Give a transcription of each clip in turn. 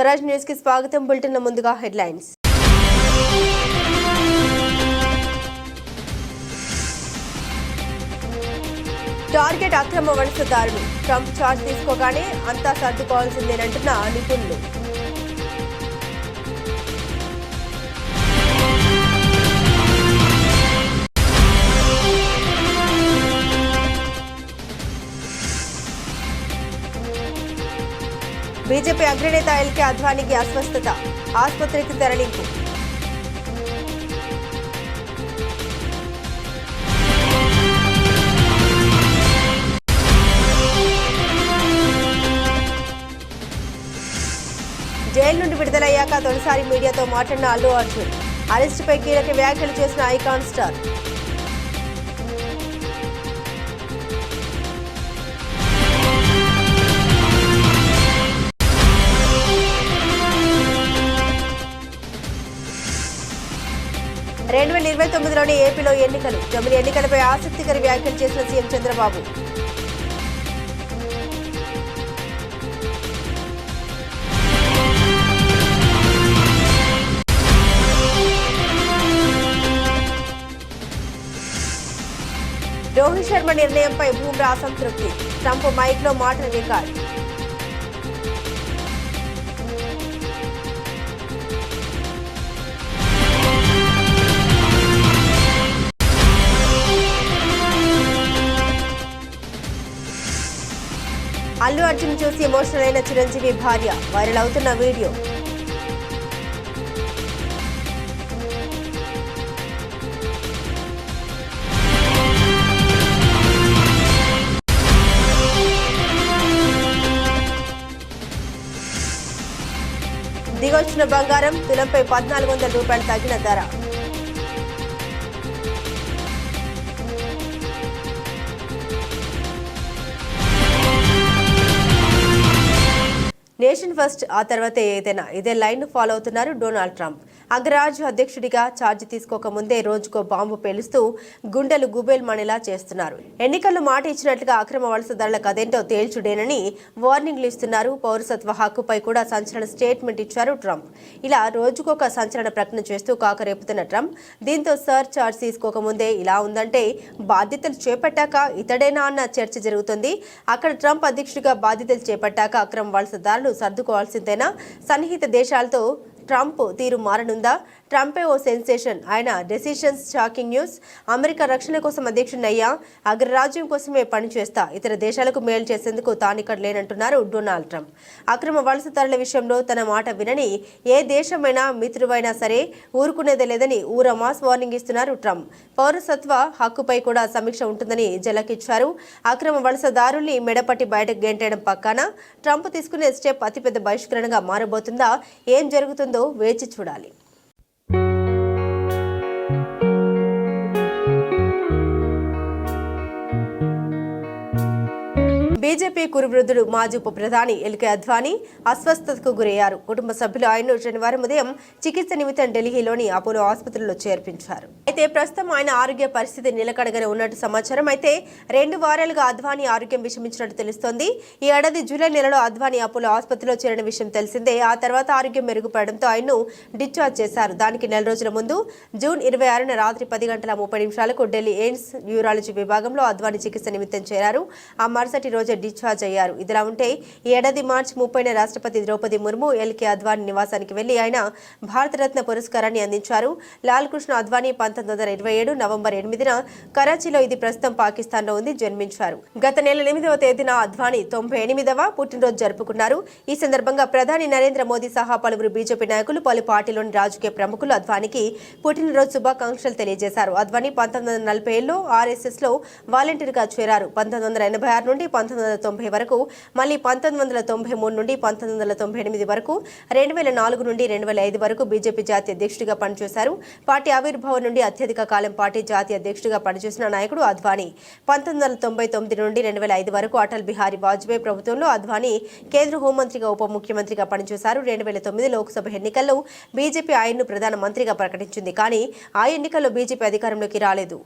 Swaraj news కి స్వాగతం. Bulletin ముందుగా హెడ్లైన్స్. టార్గెట్ అక్రమ వలసదారులు. ట్రంప్ చార్జ్ తీసుకోగానే అంతా సర్దుకోవాల్సిందేనంటున్న నిపుణులు. బీజేపీ అగ్రనేత ఎల్కే అద్వానీకి అస్వస్థత, ఆసుపత్రికి తరలింపు. జైలు నుండి విడుదలయ్యాక తొలిసారి మీడియాతో మాట్లాడిన అల్లు అర్జున్. అరెస్టుపై కీలక వ్యాఖ్యలు చేసిన ఐకాన్ స్టార్. లోని ఏపీలో ఎన్నికలు. జమిలి ఎన్నికలపై ఆసక్తికర వ్యాఖ్యలు చేసిన సీఎం చంద్రబాబు. రోహిత్ శర్మ నిర్ణయంపై బూమ్రా అసంతృప్తి. ట్రంప్ మైక్లో మాటల రికార్డు. అల్లు అర్జున్ చూసి ఎమోషనల్ అయిన చిరంజీవి భార్య. వైరల్ అవుతున్న వీడియో. దిగొచ్చిన బంగారం. తులంపై 1,400 రూపాయలు తగ్గిన ధర. నేషన్ ఫస్ట్, ఆ తర్వాత ఏదైనా, ఇదే లైన్ ఫాలో అవుతున్నారు డొనాల్డ్ ట్రంప్. అగ్రరాజ్య అధ్యక్షుడిగా ఛార్జ్ తీసుకోకముందే రోజుకో బాంబు పేలుస్తూ గుండెలు గుబేల్మణేలా చేస్తున్నారు. ఎన్నికల్లో మాట ఇచ్చినట్లుగా అక్రమ వలసదారుల కదేంటో తేల్చుడేనని వార్నింగ్లు ఇస్తున్నారు. పౌరసత్వ హక్కుపై కూడా సంచలన స్టేట్మెంట్ ఇచ్చారు ట్రంప్. ఇలా రోజుకొక సంచలన ప్రకటన చేస్తూ కాకరేపుతున్న ట్రంప్ దీంతో సర్ ఛార్జ్ తీసుకోకముందే ఇలా ఉందంటే బాధ్యతలు చేపట్టాక ఇతడేనా అన్న చర్చ జరుగుతుంది. అక్కడ ట్రంప్ అధ్యక్షుడిగా బాధ్యతలు చేపట్టాక అక్రమ వలసదారులు సర్దుకోవాల్సిందేనా? సన్నిహిత దేశాలతో ట్రంప్ తీరు మారనుందా? ట్రంపే ఓ సెన్సేషన్. ఆయన డెసిషన్స్ షాకింగ్ న్యూస్. అమెరికా రక్షణ కోసం అధ్యక్షుడయ్యా, అగ్రరాజ్యం కోసమే పనిచేస్తా, ఇతర దేశాలకు మేలు చేసేందుకు తానిక్కడ లేనంటున్నారు డొనాల్డ్ ట్రంప్. అక్రమ వలసదారుల విషయంలో తన మాట వినని ఏ దేశమైనా మిత్రువైనా సరే ఊరుకునేదే లేదని ఊరమాస్ వార్నింగ్ ఇస్తున్నారు ట్రంప్. పౌరసత్వ హక్కుపై కూడా సమీక్ష ఉంటుందని జలకిచ్చారు. అక్రమ వలసదారుల్ని మెడపట్టి బయటకు గెంటేయడం పక్కన ట్రంప్ తీసుకునే స్టెప్ అతిపెద్ద బహిష్కరణగా మారబోతుందా? ఏం జరుగుతుందో వేచి చూడాలి. బీజేపీ కురువృద్ధుడు మాజీ ఉప ప్రధాని ఎల్కే అద్వానీ అస్వస్థతకు గురయ్యారు. కుటుంబ సభ్యులు ఆయన్ను శనివారం ఉదయం చికిత్స నిమిత్తం ఢిల్లీలోని అపోలో ఆసుపత్రిలో చేర్పించారు. అయితే ప్రస్తుతం ఆయన ఆరోగ్య పరిస్థితి నిలకడగానే ఉన్నట్టు సమాచారం. అయితే 2 వారాలుగా అద్వానీ ఆరోగ్యం విషమించినట్టు తెలుస్తోంది. ఈ ఏడాది జూలై నెలలో అద్వానీ అపోలో ఆసుపత్రిలో చేరిన విషయం తెలిసిందే. ఆ తర్వాత ఆరోగ్యం మెరుగుపడడంతో ఆయన్ను డిశ్చార్జ్ చేశారు. దానికి నెల రోజుల ముందు జూన్ 26న రాత్రి 10:30 ఢిల్లీ ఎయిమ్స్ న్యూరాలజీ విభాగంలో అద్వానీ చికిత్స నిమిత్తం చేరారు. ఆ మరుసటి రోజు డిశ్చార్జ్ అయ్యారు. ఇదిలా ఉంటే ఈ ఏడాది మార్చి 30న రాష్ట్రపతి ద్రౌపది ముర్ము ఎల్కే అద్వానీ నివాసానికి వెళ్లి ఆయన భారతరత్న పురస్కారాన్ని అందించారు. లాల్ కృష్ణ అద్వానీ 1927 నవంబర్ 8న కరాచీలో, ఇది ప్రస్తుతం పాకిస్తాన్లో ఉంది, జన్మించారు. గత నెల 8వ తేదీన అద్వానీ 98వ పుట్టినరోజు జరుపుకున్నారు. ఈ సందర్భంగా ప్రధాని నరేంద్ర మోదీ సహా పలువురు బీజేపీ నాయకులు, పలు పార్టీలోని రాజకీయ ప్రముఖులు అద్వానీకి పుట్టినరోజు శుభాకాంక్షలు తెలియజేశారు. అద్వానీ 1940లో ఆర్ఎస్ఎస్లో వాలంటీర్గా చేరారు. 1986 నుండి 1990 వరకు, మళ్ళీ 1993 నుండి 1998 వరకు, 2004 నుండి 2005 వరకు బీజేపీ జాతీయ అధ్యక్షుడిగా పనిచేశారు. పార్టీ ఆవిర్భావం నుండి అత్యధిక కాలం పార్టీ జాతీయ అధ్యక్షుడిగా పనిచేసిన నాయకుడు అద్వానీ. 1999 నుండి 2005 వరకు అటల్ బిహారీ వాజ్పేయి ప్రభుత్వంలో అద్వానీ కేంద్ర హోంమంత్రిగా, ఉప ముఖ్యమంత్రిగా పనిచేశారు. 2009 లోక్సభ ఎన్నికల్లో బీజేపీ ఆయన్ను ప్రధాన మంత్రిగా ప్రకటించింది. కానీ ఆ ఎన్నికల్లో బీజేపీ అధికారంలోకి రాలేదు.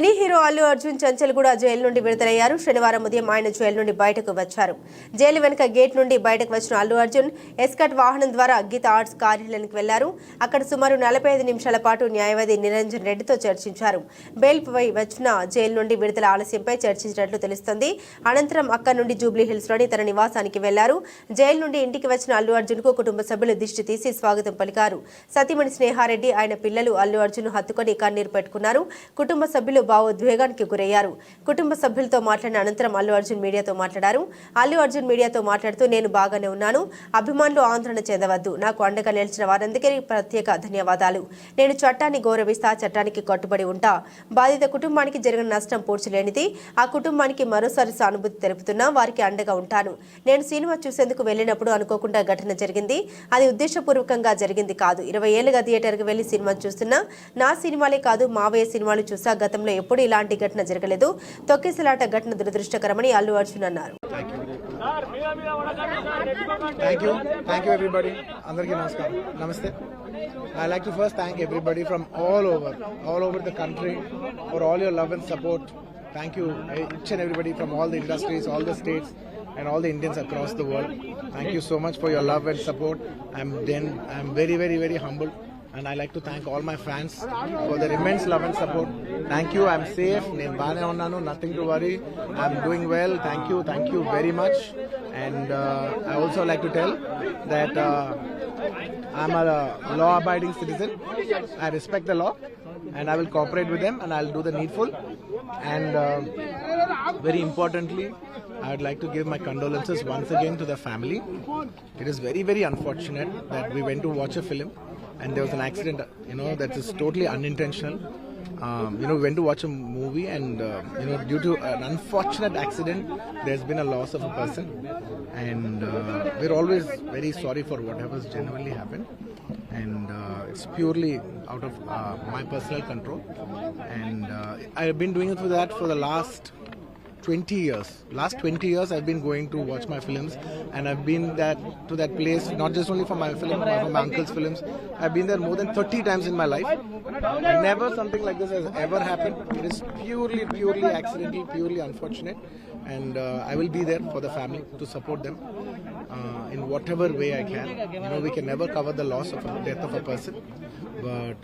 Cine hero Allu Arjun Chanchalguda jail నుండి విడుదలయ్యారు. శనివారం ఉదయం ఆయన జైలు నుండి బయటకు వచ్చారు. జైలు వెనుక గేట్ నుండి బయటకు వచ్చిన అల్లు అర్జున్ ఎస్కట్ వాహనం ద్వారా గీత ఆర్ట్స్ కార్యాలయానికి వెళ్లారు. అక్కడ సుమారు 45 నిమిషాల పాటు న్యాయవాది నిరంజన్ రెడ్డితో చర్చించారు. బెయిల్పై వచ్చిన జైలు నుండి విడుదల ఆలస్యంపై చర్చించినట్లు తెలుస్తోంది. అనంతరం అక్కడి నుండి జూబ్లీ హిల్స్ లోని తన నివాసానికి వెళ్లారు. జైలు నుండి ఇంటికి వచ్చిన అల్లు అర్జున్ కు కుటుంబ సభ్యులు దిష్టి తీసి స్వాగతం పలికారు. సతీమణి స్నేహారెడ్డి ఆయన పిల్లలు అల్లు అర్జున్ హత్తుకొని కన్నీరు పెట్టుకున్నారు. కుటుంబ సభ్యులు భావోద్వేగానికి గురయ్యారు. కుటుంబ సభ్యులతో మాట్లాడిన అనంతరం అల్లు అర్జున్ మీడియాతో మాట్లాడారు. అల్లు అర్జున్ మీడియాతో మాట్లాడుతూ నేను బాగానే ఉన్నాను. అభిమానులు ఆందోళన చెందవద్దు. నాకు అండగా నిలిచిన వారందరికీ ప్రత్యేక ధన్యవాదాలు. నేను చట్టాన్ని గౌరవిస్తా, చట్టానికి కట్టుబడి ఉంటా. బాధిత కుటుంబానికి జరిగిన నష్టం పూడ్చలేనిది. ఆ కుటుంబానికి మరోసారి సానుభూతి తెలుపుతున్నా. వారికి అండగా ఉంటాను. నేను సినిమా చూసేందుకు వెళ్లినప్పుడు అనుకోకుండా ఘటన జరిగింది. అది ఉద్దేశపూర్వకంగా జరిగింది కాదు. 20 ఏళ్లుగా థియేటర్కి వెళ్లి సినిమా చూస్తున్నా. నా సినిమాలే కాదు మావయ్య సినిమాలు చూసా. గతంలో ఎప్పుడు ఇలాంటి ఘటన జరగలేదు. తొక్కిసలాట ఘటన దురదృష్టకరమని అల్లు అర్జున్ అన్నారు. Thank you everybody. Andarki namaskaram. Namaste. I like to first thank everybody from all over the country for all your love and support. Thank you each and everybody from all the industries, all the states and all the Indians across the world. Thank you so much for your love and support. I'm very humbled. And I like to thank all my fans for their immense love and support. Thank you. I'm safe. Nenu baane unnanu. Nothing to worry. I'm doing well. Thank you very much. And I also like to tell that I'm a law-abiding citizen. I respect the law, and I will cooperate with them, and I'll do the needful. And very importantly, I would like to give my condolences once again to the family. It is very unfortunate that we went to watch a film and there was an accident, that is totally unintentional. We went to watch a movie and, due to an unfortunate accident, there's been a loss of a person. And we're always very sorry for whatever's genuinely happened. And it's purely out of my personal control. And I've been doing it for the last 20 years. Last 20 years I've been going to watch my films, and I've been to that place not just only for my film but for my uncle's films. I've been there more than 30 times in my life. Never something like this has ever happened. It is purely accidental, purely unfortunate, and I will be there for the family to support them in whatever way I can. We can never cover the loss of a death of a person, but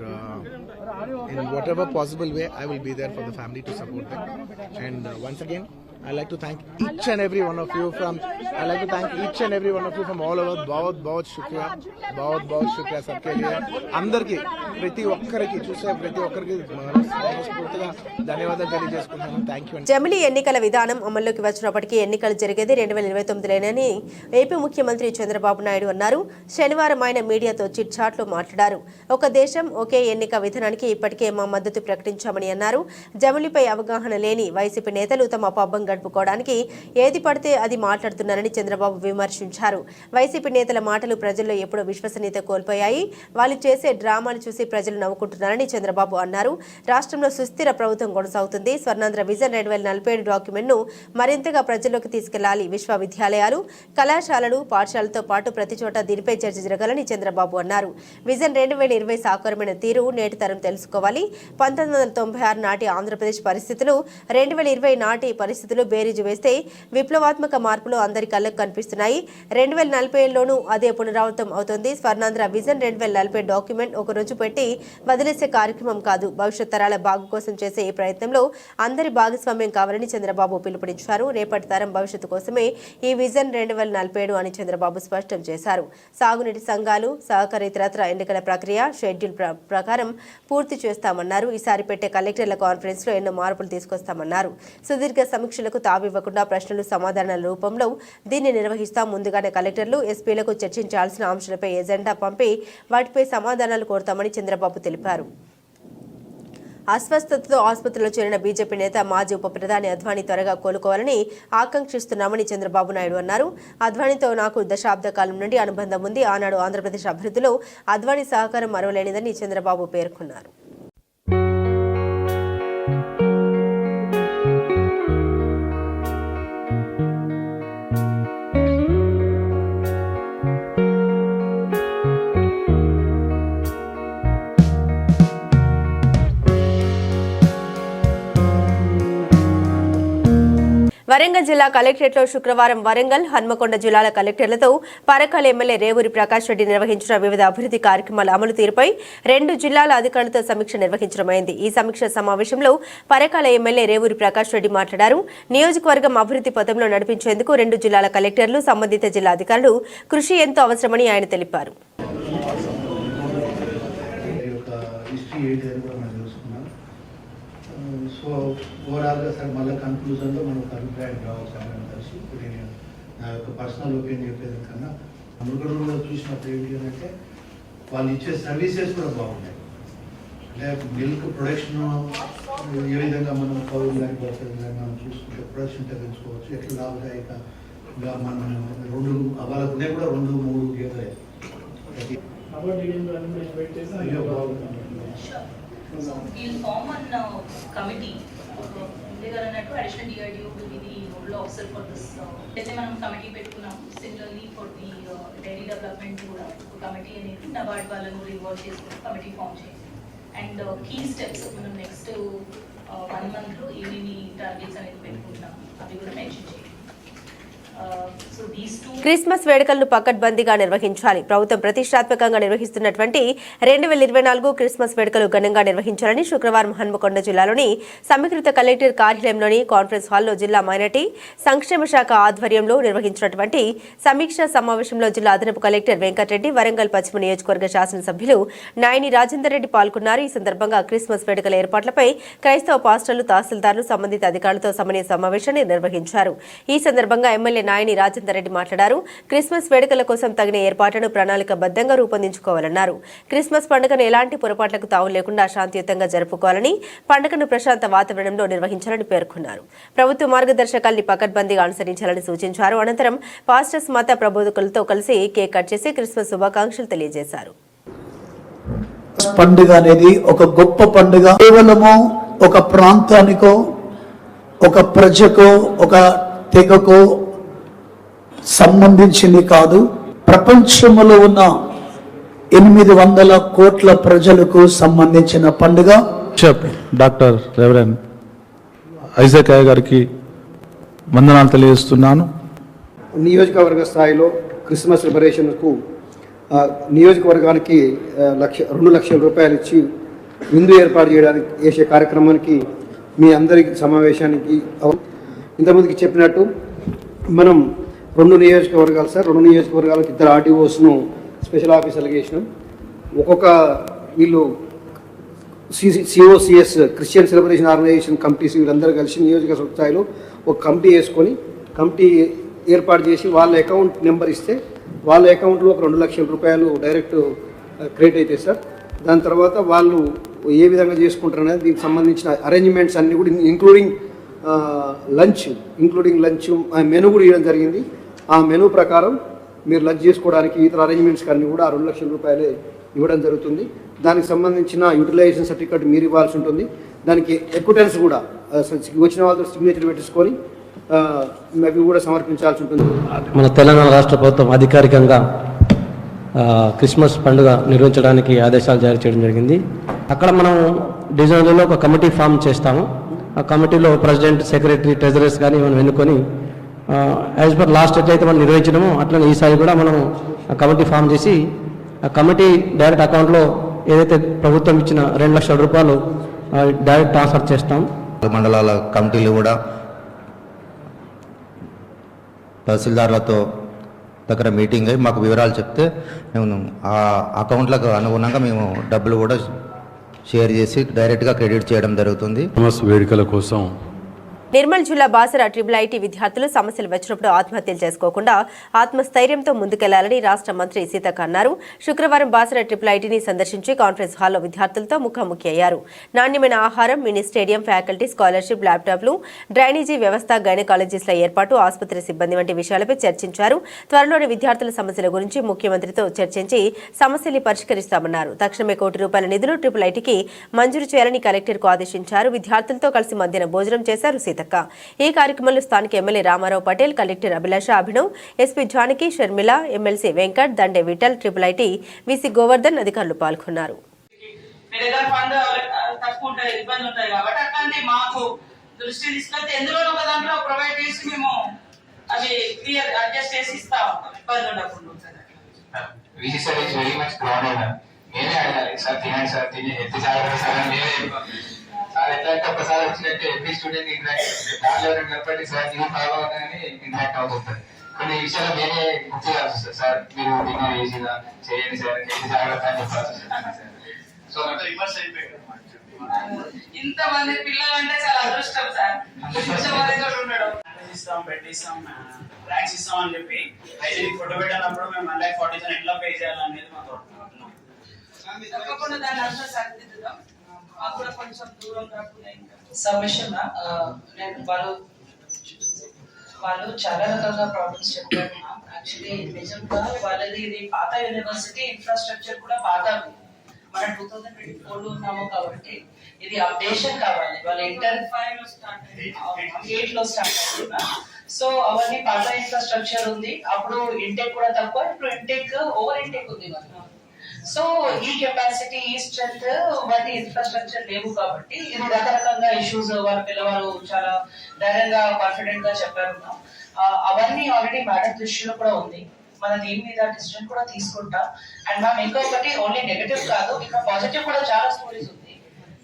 in whatever possible way I will be there for the family to support them. And once again I like to thank each and every one of you from all over. बहुत शुक्रिया सबके लिए. అందరికీ ప్రతి ఒక్కరికి చూసే ప్రతి ఒక్కరికి మనస్ఫూర్తిగా ధన్యవాదాలు తెలియజేసుకుంటున్నాను. Thank you. జమిలీ ఎన్నికల విధానం అమల్లోకి వచ్చినప్పటికీ ఎన్నికలు జరిగేది 2029లోనని ఏపీ ముఖ్యమంత్రి చంద్రబాబు నాయుడు అన్నారు. శనివారం ఆయన మీడియాతో చిట్ చాట్ లో మాట్లాడారు. ఒక దేశం ఒకే ఎన్నిక విధానానికి ఇప్పటికే మా మద్దతు ప్రకటించామని అన్నారు. జమిలీపై అవగాహన లేని వైసీపీ నేతలు తమ పబ్బం గడుపుకోవడానికి ఏది పడితే అది మాట్లాడుతున్నారని చంద్రబాబు విమర్శించారు. వైసీపీ నేతల మాటలు ప్రజల్లో ఎప్పుడో విశ్వసనీయత కోల్పోయాయి. వాళ్ళు చేసే డ్రామాలు చూసి ప్రజలు నవ్వుకుంటున్నారని చంద్రబాబు అన్నారు. రాష్ట్రంలో సుస్థిర ప్రభుత్వం కొనసాగుతుంది. స్వర్ణాంధ్ర విజన్ 2047 డాక్యుమెంట్ను మరింతగా ప్రజల్లోకి తీసుకెళ్లాలి. విశ్వవిద్యాలయాలు, కళాశాలలు, పాఠశాలతో పాటు ప్రతి చోట దీనిపై చర్చ జరగాలని చంద్రబాబు అన్నారు. విజన్ 2020 సాకారమైన తీరు నేటి తరం తెలుసుకోవాలి. 1996 నాటి ఆంధ్రప్రదేశ్ పరిస్థితులు, 2020 నాటి పరిస్థితులు బేరీజు వేస్తే విప్లవాత్మక మార్పులు అందరి కళ్ళకు కనిపిస్తున్నాయి. 2047లోనూ అదే పునరావృతం అవుతుంది. స్వర్ణాంధ్ర విజన్ 2040 డాక్యుమెంట్ ఒక రోజు పెట్టి వదిలేసే కార్యక్రమం కాదు. భవిష్యత్ తరాల బాగు కోసం చేసే ఈ ప్రయత్నంలో అందరి భాగస్వామ్యం కావాలని చంద్రబాబు పిలుపునిచ్చారు. రేపటి తరం భవిష్యత్తు కోసమే ఈ విజన్ 2047 అని చంద్రబాబు స్పష్టం చేశారు. సాగునీటి సంఘాలు, సహకారేతర ఎన్నికల ప్రక్రియ షెడ్యూల్ ప్రకారం పూర్తి చేస్తామన్నారు. ఈసారి పెట్టే కలెక్టర్ల కాన్ఫరెన్స్ లో ఎన్నో మార్పులు తీసుకొస్తామన్నారు. సుదీర్ఘ సమీక్షలకు తావివ్వకుండా ప్రశ్నలు సమాధానాల రూపంలో దీన్ని నిర్వహిస్తాం. ముందుగానే కలెక్టర్లు, ఎస్పీలకు చర్చించాల్సిన అంశాలపై ఎజెండా పంపి వాటిపై సమాధానాలు కోరుతామని చంద్రబాబు తెలిపారు. అస్వస్థతతో ఆసుపత్రిలో చేరిన బీజేపీ నేత మాజీ ఉప ప్రధాని అద్వానీ త్వరగా కోలుకోవాలని ఆకాంక్షిస్తున్నామని చంద్రబాబు నాయుడు అన్నారు. అద్వానీతో నాకు దశాబ్ద కాలం నుండి అనుబంధం ఉంది. ఆనాడు ఆంధ్రప్రదేశ్ అభివృద్ధిలో అద్వానీ సహకారం మరువలేనిదని చంద్రబాబు పేర్కొన్నారు. వరంగల్ జిల్లా కలెక్టరేట్లో శుక్రవారం వరంగల్, హన్మకొండ జిల్లాల కలెక్టర్లతో పరకాల ఎమ్మెల్యే రేవూరి ప్రకాష్ రెడ్డి నిర్వహించిన వివిధ అభివృద్ధి కార్యక్రమాల అమలు తీరుపై 2 జిల్లాల అధికారులతో సమీక్ష నిర్వహించడమైంది. ఈ సమీక్ష సమావేశంలో పరకాల ఎమ్మెల్యే రేవూరి ప్రకాష్ రెడ్డి మాట్లాడారు. నియోజకవర్గం అభివృద్ధి పథంలో నడిపించేందుకు 2 జిల్లాల కలెక్టర్లు, సంబంధిత జిల్లా అధికారులు కృషి ఎంతో అవసరమని ఆయన తెలిపారు. సో ఓవరాల్గా సార్ మళ్ళీ కన్క్లూజన్లో మనం ఒక అభిప్రాయం రావాలి సార్ మేము కలిసి. ఇప్పుడు నేను నా యొక్క పర్సనల్ ఒపీనియన్ చెప్పేది కన్నా అమృగూరులో చూసినప్పుడు ఏంటి అంటే వాళ్ళు ఇచ్చే సర్వీసెస్ కూడా బాగున్నాయి. అంటే మిల్క్ ప్రొడక్షన్ ఏ విధంగా మనం కౌలు లేకపోతే మనం చూసుకుంటే ప్రొడక్షన్ తగ్గించుకోవచ్చు, ఎట్లా లాభదాయకంగా మనం వాళ్ళకునే కూడా 2-3 గేదెలు So we'll form one committee. Additional DRDO will be the nodal officer for this. Then we committee పెట్టుకున్నాం. Similarly for the dairy development కూడా committee అనేది NABARD వాళ్ళను involve చేసుకుని committee form చేయాలి. And key steps మనం next 1 month లో ఏమేమి targets అనేది పెట్టుకుంటాం అవి కూడా మెన్షన్ చేయాలి. క్రిస్మస్ వేడుకలను పకడ్బందీగా నిర్వహించాలి. ప్రభుత్వం ప్రతిష్టాత్మకంగా నిర్వహిస్తున్నటువంటి 2024 క్రిస్మస్ వేడుకలు ఘనంగా నిర్వహించాలని శుక్రవారం హన్మకొండ జిల్లాలోని సమీకృత కలెక్టర్ కార్యాలయంలోని కాన్ఫరెన్స్ హాల్లో జిల్లా మైనార్టీ సంక్షేమ శాఖ ఆధ్వర్యంలో నిర్వహించినటువంటి సమీక్షా సమావేశంలో జిల్లా అదనపు కలెక్టర్ వెంకటరెడ్డి, వరంగల్ పశ్చిమ నియోజకవర్గ శాసనసభ్యులు నాయని రాజేందర్ రెడ్డి పాల్గొన్నారు. ఈ సందర్భంగా క్రిస్మస్ వేడుకల ఏర్పాట్లపై క్రైస్తవ పాస్టర్లు, తహసీల్దార్లు, సంబంధిత అధికారులతో సమన్వయ సమావేశాన్ని నిర్వహించారు. ఈ సందర్భంగా ఎమ్మెల్యే నాయని రాజేందర్ రెడ్డి మాట్లాడారు. క్రిస్మస్ వేడుకల కోసం తగిన ఏర్పాట్లను ప్రణాళికబద్ధంగా రూపొందించుకోవాలన్నారు. క్రిస్మస్ పండుగను ఎలాంటి పొరపాట్లకు తావు లేకుండా శాంతియుతంగా జరుపుకోవాలని, పండుగను ప్రశాంత వాతావరణంలో నిర్వహించాలని పేర్కొన్నారు. ప్రభుత్వ మార్గదర్శకాల్ని పకడ్బందీగా అనుసరించాలని సూచించారు. అనంతరం పాస్టర్స్, మత ప్రబోధకులతో కలిసి కేక్ కట్ చేసి క్రిస్మస్ శుభాకాంక్షలు తెలియజేశారు. పండుగ అనేది ఒక గొప్ప పండుగ. కేవలము ఒక ప్రాంతానికో, ఒక ప్రజకో, ఒక తెగకో సంబంధించింది కాదు. ప్రపంచంలో ఉన్న 800 కోట్ల ప్రజలకు సంబంధించిన పండుగ. డాక్టర్ రెవరెండ్ ఐజాక్ గారికి వందనాలు తెలియజేస్తున్నాను. నియోజకవర్గ స్థాయిలో క్రిస్మస్ సెలబ్రేషన్కు నియోజకవర్గానికి 2 లక్షల రూపాయలు ఇచ్చి విందు ఏర్పాటు చేయడానికి చేసే కార్యక్రమానికి మీ అందరికి సమావేశానికి ఇంతమందికి చెప్పినట్టు మనం 2 నియోజకవర్గాలు సార్, 2 నియోజకవర్గాలకు 2 ఆర్టీఓస్ను స్పెషల్ ఆఫీసర్లు చేసినాం. ఒక్కొక్క వీళ్ళు COCS Christian celebration organization committees వీళ్ళందరూ కలిసి నియోజకవర్గ స్థాయిలో ఒక కమిటీ వేసుకొని కమిటీ ఏర్పాటు చేసి వాళ్ళ అకౌంట్ నెంబర్ ఇస్తే వాళ్ళ అకౌంట్లో ఒక 2 లక్షల రూపాయలు డైరెక్ట్ క్రెడిట్ అవుతాయి సార్. దాని తర్వాత వాళ్ళు ఏ విధంగా చేసుకుంటారు అనేది దీనికి సంబంధించిన అరేంజ్మెంట్స్ అన్నీ కూడా ఇంక్లూడింగ్ లంచ్ మెనూ కూడా ఇవ్వడం జరిగింది. ఆ మెనూ ప్రకారం మీరు లంచ్ చేసుకోవడానికి ఇతర అరేంజ్మెంట్స్కి అన్నీ కూడా 2 లక్షల రూపాయలే ఇవ్వడం జరుగుతుంది. దానికి సంబంధించిన యూటిలైజేషన్ సర్టిఫికేట్ మీరు ఇవ్వాల్సి ఉంటుంది. దానికి ఎక్విటెన్స్ కూడా వచ్చిన వాళ్ళతో సిగ్నేచర్ పెట్టించుకొని అవి కూడా సమర్పించాల్సి ఉంటుంది. మన తెలంగాణ రాష్ట్ర ప్రభుత్వం అధికారికంగా క్రిస్మస్ పండుగ నిర్వహించడానికి ఆదేశాలు జారీ చేయడం జరిగింది. అక్కడ మనం డివిజన్లలో ఒక కమిటీ ఫామ్ చేస్తాము. ఆ కమిటీలో ప్రెసిడెంట్, సెక్రటరీ, ట్రెజరర్స్ కానీ మనం ఎన్నుకొని యాజ్ పర్ లాస్ట్ ఎట్లయితే మనం నిర్వహించడమో అట్లనే ఈసారి కూడా మనం ఆ కమిటీ ఫామ్ చేసి ఆ కమిటీ డైరెక్ట్ అకౌంట్లో ఏదైతే ప్రభుత్వం ఇచ్చిన 2 లక్షల రూపాయలు డైరెక్ట్ ట్రాన్స్ఫర్ చేస్తాం. మండలాల కమిటీలు కూడా తహసీల్దార్లతో దగ్గర మీటింగ్ అయ్యి మాకు వివరాలు చెప్తే మేము ఆ అకౌంట్లకు అనుగుణంగా మేము డబ్బులు కూడా షేర్ చేసి డైరెక్ట్గా క్రెడిట్ చేయడం జరుగుతుంది. క్రిస్మస్ వేడుకల కోసం నిర్మల్ జిల్లా బాసర IIIT విద్యార్థులు సమస్యలు వచ్చినప్పుడు ఆత్మహత్యలు చేసుకోకుండా ఆత్మస్థైర్యంతో ముందుకెళ్లాలని రాష్ట్ర మంత్రి సీతక్క అన్నారు. శుక్రవారం బాసర IIITని సందర్శించి కాన్ఫరెన్స్ హాల్లో విద్యార్థులతో ముఖాముఖి అయ్యారు. నాణ్యమైన ఆహారం, మినీ స్టేడియం, ఫ్యాకల్టీ, స్కాలర్షిప్, ల్యాప్టాప్లు, డ్రైనేజీ వ్యవస్థ, గైనకాలజిస్టుల ఏర్పాటు, ఆసుపత్రి సిబ్బంది వంటి విషయాలపై చర్చించారు. త్వరలోని విద్యార్థుల సమస్యల గురించి ముఖ్యమంత్రితో చర్చించి సమస్యల్ని పరిష్కరిస్తామన్నారు. తక్షణమే ₹1 కోటి నిధులు IIITకి మంజూరు చేయాలని కలెక్టర్కు ఆదేశించారు. విద్యార్థులతో కలిసి మధ్యాహ్నం భోజనం చేశారు సీతక్క. ఈ కార్యక్రమంలో స్థానిక MLA Ramarao Patel, collector Abhilasha Abhinav, SP Janaki, Sharmila, MLC Venkat, Dande Vithal, IIIT VC Govardhan అధికారులు పాల్గొన్నారు. దృష్టి తీసుకెళ్తే ఎందులో ఒక దాంట్లో ప్రొవైడ్ చేసి మేము అవి క్లియర్ అడ్జస్ట్ చేసి ఇస్తా ఉంటాం ఇబ్బంది ఉండకుండా. VC sir is very much proud అయినా నేనే అడగాలి సార్ తినండి సార్ తిని ఎత్తి జాగ్రత్త సార్ అని నేనే సార్ ఎట్లా అంటే ఒకసారి వచ్చినట్టు ఎవ్రీ స్టూడెంట్ ఇంటరాక్ట్ దాంట్లో నిలబడి సార్ ఇది ఫాలో అవుతాయని ఇంటరాక్ట్ అవుతుంటారు. కొన్ని విషయాలు నేనే గుర్తు చేయాల్సి వస్తుంది సార్ మీరు డిన్నర్ చేసినా చేయండి సార్ ఎత్తి జాగ్రత్త అని చెప్పాల్సి వస్తుంది సార్. సో అంటే రివర్స్ అయిపోయాడు ఇంతమంది పిల్లలు అంటే చాలా అదృష్టం సార్. ఇంతమందితో ఉండడం పెట్టిస్తాం ర్యాంక్స్ ఇస్తాం అని చెప్పి హైజీనిక్ ఫోటో పెట్టినప్పుడు మేము 140,000 ఎట్లా పే చేయాలనేది మా తోట తప్పకుండా దాన్ని అంతా సరిదిద్దుదాం. మాకు కూడా కొంచెం దూరం కాకుండా సబ్మిషన్ నేను వాళ్ళు చాలా రకాలుగా ప్రాబ్లమ్స్ చెప్పారు. యాక్చువల్లీ నిజంగా వాళ్ళది ఇది పాత యూనివర్సిటీ ఇన్ఫ్రాస్ట్రక్చర్ కూడా పాత మనం 2024 లో ఉన్నాము కాబట్టి ఇది అప్డేషన్ కావాలి. వాళ్ళు ఇంటర్ 8 లో స్టార్ట్ అవుతుందా. సో అవన్నీ పాత ఇన్ఫ్రాస్ట్రక్చర్ ఉంది. అప్పుడు ఇంటేక్ కూడా తక్కువ, ఇప్పుడు ఇంటేక్ ఓవర్ ఇంటేక్ ఉంది వాళ్ళు. సో ఈ కెపాసిటీ ఈ స్ట్రెంత్ వాటి ఇన్ఫ్రాస్ట్రక్చర్ లేవు కాబట్టి ఇది రకరకాలుగా ఇష్యూస్ వాళ్ళ పిల్లవాళ్ళు చాలా ధైర్యంగా కాన్ఫిడెంట్ గా చెప్పారు. అవన్నీ ఆల్రెడీ మేడం దృష్టిలో కూడా ఉంది. మన దీని మీద డిసిజన్ కూడా తీసుకుంటాం. అండ్ మ్యామ్ ఇంకొకటి ఓన్లీ నెగటివ్ కాదు, ఇక్కడ పాజిటివ్ కూడా చాలా స్టోరీస్ ఉంది.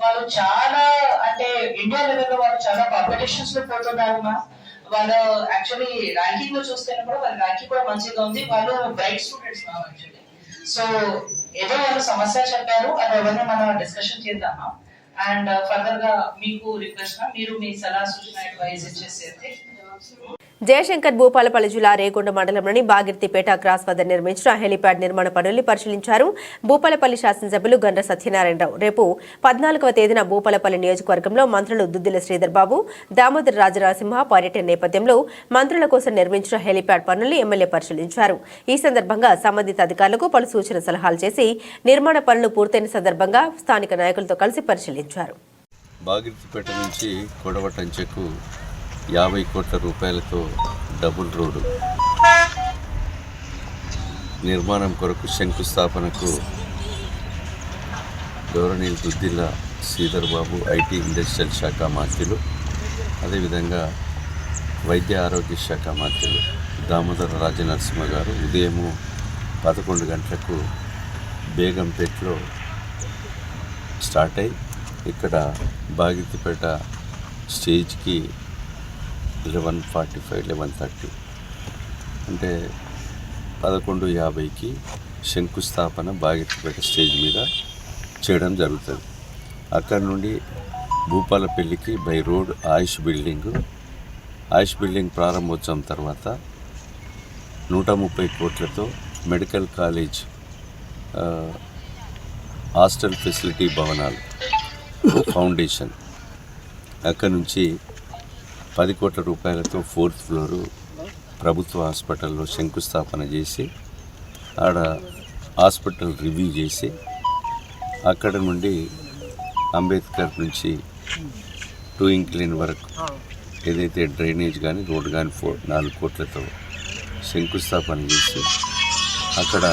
వాళ్ళు చాలా అంటే ఇండియా లెవెల్లో వాళ్ళు చాలా కాంపిటీషన్స్ లో పోతున్నారు మ్యామ్. వాళ్ళు యాక్చువల్లీ ర్యాంకింగ్ లో చూస్తేనే కూడా వాళ్ళ ర్యాంకింగ్ కూడా మంచిగా ఉంది. వాళ్ళు bright students ma'am actually. So ఏదో వాళ్ళు సమస్య చెప్పారు, అది ఎవరైనా మనం డిస్కషన్ చేద్దామా. అండ్ ఫర్దర్ గా మీకు రిక్వెస్ట్ మీరు మీ సలహా సూచన అడ్వైజ్ ఇచ్చేసేది. జయశంకర్ భూపాలపల్లి జిల్లా రేగొండ మండలంలోని బాగిర్తిపేట క్రాస్ వద్ద నిర్మించిన హెలీప్యాడ్ నిర్మాణ పనుల్ని పరిశీలించారు భూపాలపల్లి శాసనసభ్యులు గండ్ర సత్యనారాయణరావు. రేపు 14వ తేదీన భూపాలపల్లి నియోజకవర్గంలో మంత్రులు దుద్దిల శ్రీధర్ బాబు, దామోదర్ రాజనరసింహ పర్యటన నేపథ్యంలో మంత్రుల కోసం నిర్మించిన హెలీప్యాడ్ పనుల్ని ఎమ్మెల్యే పరిశీలించారు. ఈ సందర్భంగా సంబంధిత అధికారులకు పలు సూచన సలహాలు చేసి నిర్మాణ పనులు పూర్తయిన సందర్భంగా స్థానిక నాయకులతో కలిసి పరిశీలించారు. బాగిర్తిపేట నుంచి కొడవటంచెకు 50 కోట్ల రూపాయలతో డబుల్ రోడ్డు నిర్మాణం కొరకు శంకుస్థాపనకు గౌరవనీయులు దుద్దిల్ల శ్రీధర్ బాబు ఐటీ ఇండస్ట్రియల్ శాఖ మంత్రులు, అదేవిధంగా వైద్య ఆరోగ్య శాఖ మంత్రులు దామోదర రాజనరసింహ గారు ఉదయము 11 గంటలకు బేగంపేటలో స్టార్ట్ అయ్యి ఇక్కడ బాగిర్తిపేట స్టేజ్కి 11:45 11:30 అంటే 11:50కి శంకుస్థాపన బాగిర్తిపేట స్టేజ్ మీద చేయడం జరుగుతుంది. అక్కడి నుండి భూపాలపల్లికి బై రోడ్ ఆయుష్ బిల్డింగ్ ప్రారంభోత్సవం తర్వాత 130 కోట్లతో మెడికల్ కాలేజ్ హాస్టల్ ఫెసిలిటీ భవనాలు ఫౌండేషన్, అక్కడి నుంచి 10 కోట్ల రూపాయలతో 4th ఫ్లోరు ప్రభుత్వ హాస్పిటల్లో శంకుస్థాపన చేసి ఆడ హాస్పిటల్ రివ్యూ చేసి అక్కడ నుండి అంబేద్కర్ నుంచి 2 ఇంక్లైన్ వరకు ఏదైతే డ్రైనేజ్ కానీ రోడ్ కానీ 4 కోట్లతో శంకుస్థాపన చేసి అక్కడ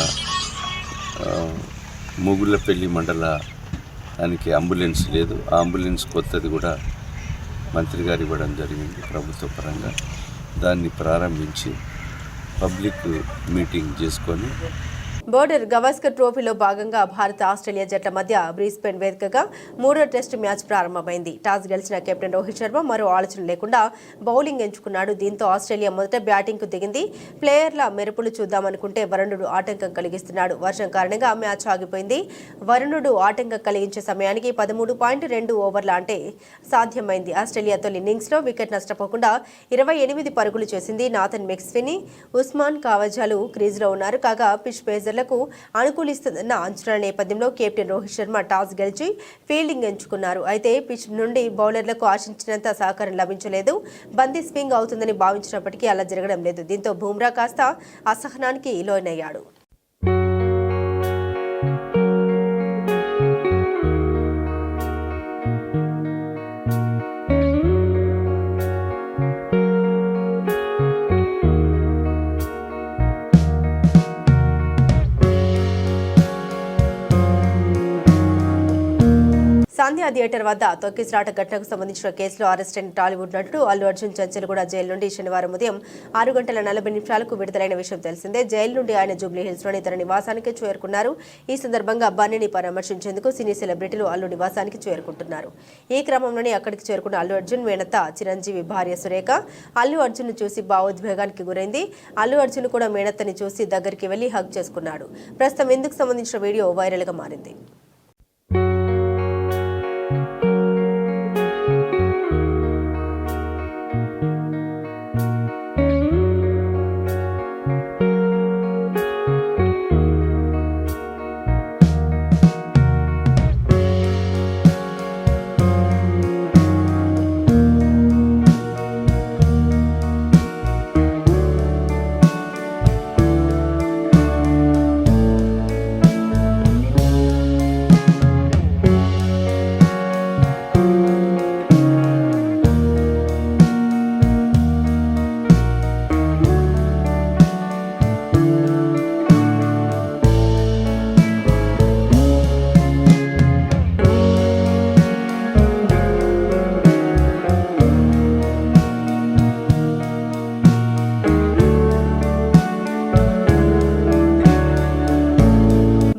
ముగుళ్ళపల్లి మండలానికి అంబులెన్స్ లేదు, ఆ అంబులెన్స్ కొత్తది కూడా మంత్రి గారు ఇవ్వడం జరిగింది ప్రభుత్వ పరంగా. దాన్ని ప్రారంభించి పబ్లిక్ మీటింగ్ చేసుకొని బోర్డర్ గవాస్కర్ ట్రోఫీలో భాగంగా భారత ఆస్ట్రేలియా జట్ల మధ్య బ్రిస్బేన్ వేదికగా 3వ టెస్టు మ్యాచ్ ప్రారంభమైంది. టాస్ గెలిచిన కెప్టెన్ రోహిత్ శర్మ మరో ఆలోచన లేకుండా బౌలింగ్ ఎంచుకున్నాడు. దీంతో ఆస్ట్రేలియా మొదట బ్యాటింగ్కు దిగింది. ప్లేయర్ల మెరుపులు చూద్దామనుకుంటే వరుణుడు ఆటంకం కలిగిస్తున్నాడు. వర్షం కారణంగా మ్యాచ్ ఆగిపోయింది. వరుణుడు ఆటంకం కలిగించే సమయానికి 13.2 ఓవర్ల అంటే సాధ్యమైంది. ఆస్ట్రేలియా తొలి ఇన్నింగ్స్లో వికెట్ నష్టపోకుండా 28 పరుగులు చేసింది. నాథన్ మెక్స్విని, ఉస్మాన్ కావజాలు క్రీజ్లో ఉన్నారు. కాగా పిచ్ పేసర్లకు అనుకూలిస్తుందన్న అంచనాల నేపథ్యంలో కెప్టెన్ రోహిత్ శర్మ టాస్ గెలిచి ఫీల్డింగ్ ఎంచుకున్నారు. అయితే పిచ్ నుండి బౌలర్లకు ఆశించినంత సహకారం లభించలేదు. బందీ స్వింగ్ అవుతుందని భావించినప్పటికీ అలా జరగడం లేదు. దీంతో బుమ్రా కాస్త అసహనానికి లోనయ్యాడు. సంధ్యా థియేటర్ వద్ద తొక్కిసలాట ఘటనకు సంబంధించిన కేసులో అరెస్ట్ అయిన టాలీవుడ్ నటుడు అల్లు అర్జున్ చంచల్గూడ జైలు నుండి శనివారం ఉదయం 6:40 విడుదలైన విషయం తెలిసిందే. జైలు నుండి ఆయన జూబ్లీ హిల్స్ లోని తన నివాసానికి చేరుకున్నారు. ఈ సందర్భంగా బన్నీని పరామర్శించేందుకు సినీ సెలబ్రిటీలు అల్లు నివాసానికి చేరుకుంటున్నారు. ఈ క్రమంలోనే అక్కడికి చేరుకున్న అల్లు అర్జున్ మేనత్త చిరంజీవి భార్య సురేఖ అల్లు అర్జున్ చూసి భావోద్వేగానికి గురైంది. అల్లు అర్జున్ కూడా మేనత్తని చూసి దగ్గరికి వెళ్లి హగ్ చేసుకున్నాడు. ప్రస్తుతం ఇందుకు సంబంధించిన వీడియో వైరల్ గా మారింది.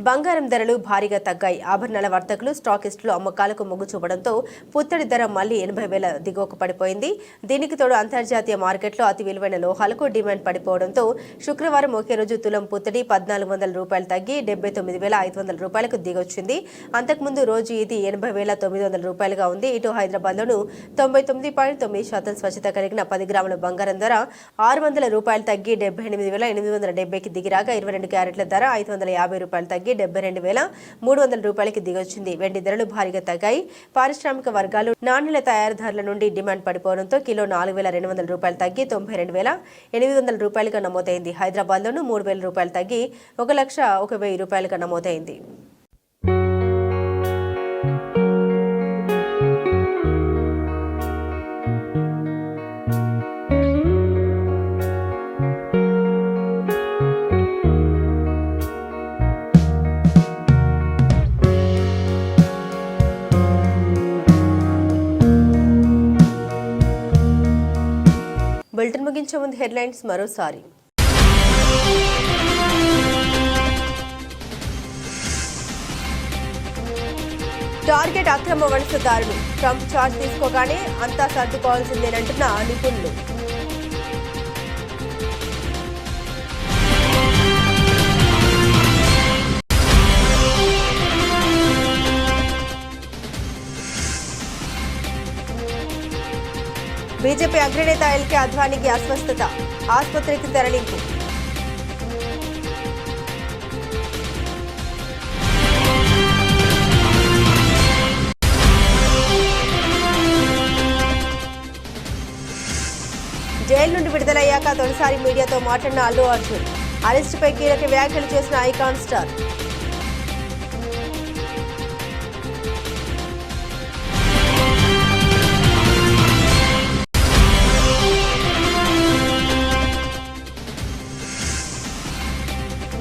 బంగారం ధరలు భారీగా తగ్గాయి. ఆభరణాల వర్తకులు స్టాకిస్టులు అమ్మకాలకు మొగ్గు చూపడంతో పుత్తడి ధర మళ్లీ 80,000 దిగువకు పడిపోయింది. దీనికి తోడు అంతర్జాతీయ మార్కెట్లో అతి విలువైన లోహాలకు డిమాండ్ పడిపోవడంతో శుక్రవారం ఒకే రోజు తులం పుత్తడి 1,400 రూపాయలు తగ్గి 79,500 రూపాయలకు దిగొచ్చింది. అంతకుముందు రోజు ఇది 80,900 రూపాయలుగా ఉంది. ఇటు హైదరాబాద్లోనూ 99.9% స్వచ్ఛత కలిగిన 10 గ్రాముల బంగారం ధర 600 రూపాయలు తగ్గి 78,870కి దిగిరాగా 22 క్యారెట్ల ధర 550 రూపాయలు తగ్గి 72,300 రూపాయలకి దిగొచ్చింది. వెండి ధరలు భారీగా తగ్గాయి. పారిశ్రామిక వర్గాలు నాణ్యాల తయారీదారుల నుండి డిమాండ్ పడిపోవడంతో కిలో 4,200 రూపాయలు తగ్గి 92,800 రూపాయలుగా నమోదైంది. హైదరాబాద్లోనూ 3,000 రూపాయలు తగ్గి 1,01,000 రూపాయలుగా నమోదైంది. బులెటిన్ ముగించే ముందు హెడ్లైన్స్ మరోసారి. టార్గెట్ అక్రమ వలసదారులు. ట్రంప్ ఛార్జ్ తీసుకోగానే అంతా సర్దుకోవాల్సిందేనంటున్న నిపుణులు. బీజేపీ అగ్రనేత ఎల్కే అద్వానీకి అస్వస్థత. ఆసుపత్రికి తరలింపు. జైలు నుండి విడుదలయ్యాక తొలిసారి మీడియాతో మాట్లాడిన అల్లు అర్జున్. అరెస్టుపై కీలక వ్యాఖ్యలు చేసిన ఐకాన్ స్టార్.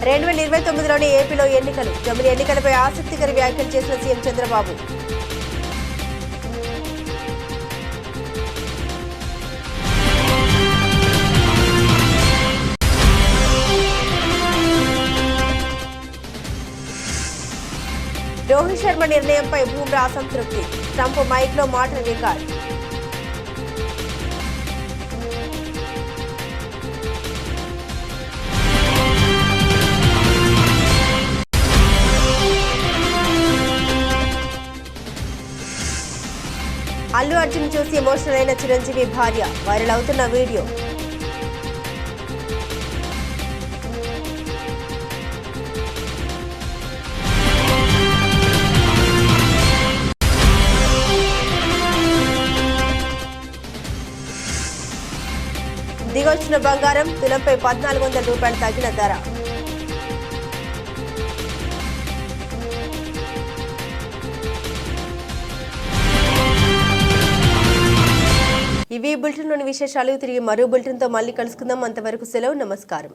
రెండు 2029లోని ఏపీలో ఎన్నికలు. జమిలి ఎన్నికలపై ఆసక్తికర వ్యాఖ్యలు చేసిన సీఎం చంద్రబాబు. రోహిత్ శర్మ నిర్ణయంపై బూమ్రా అసంతృప్తి. ట్రంప్ మైక్లో మాటల రికార్డ్. అల్లు అర్జున్ చూసి ఎమోషనల్ అయిన చిరంజీవి భార్య. వైరల్ అవుతున్న వీడియో. దిగొచ్చిన బంగారం. తులంపై 1,400 రూపాయలు తగ్గిన ధర. ఇవి బులెటిన్లోని విశేషాలు. తిరిగి మరో బులెటిన్తో మళ్ళీ కలుసుకుందాం. అంతవరకు సెలవు. నమస్కారం.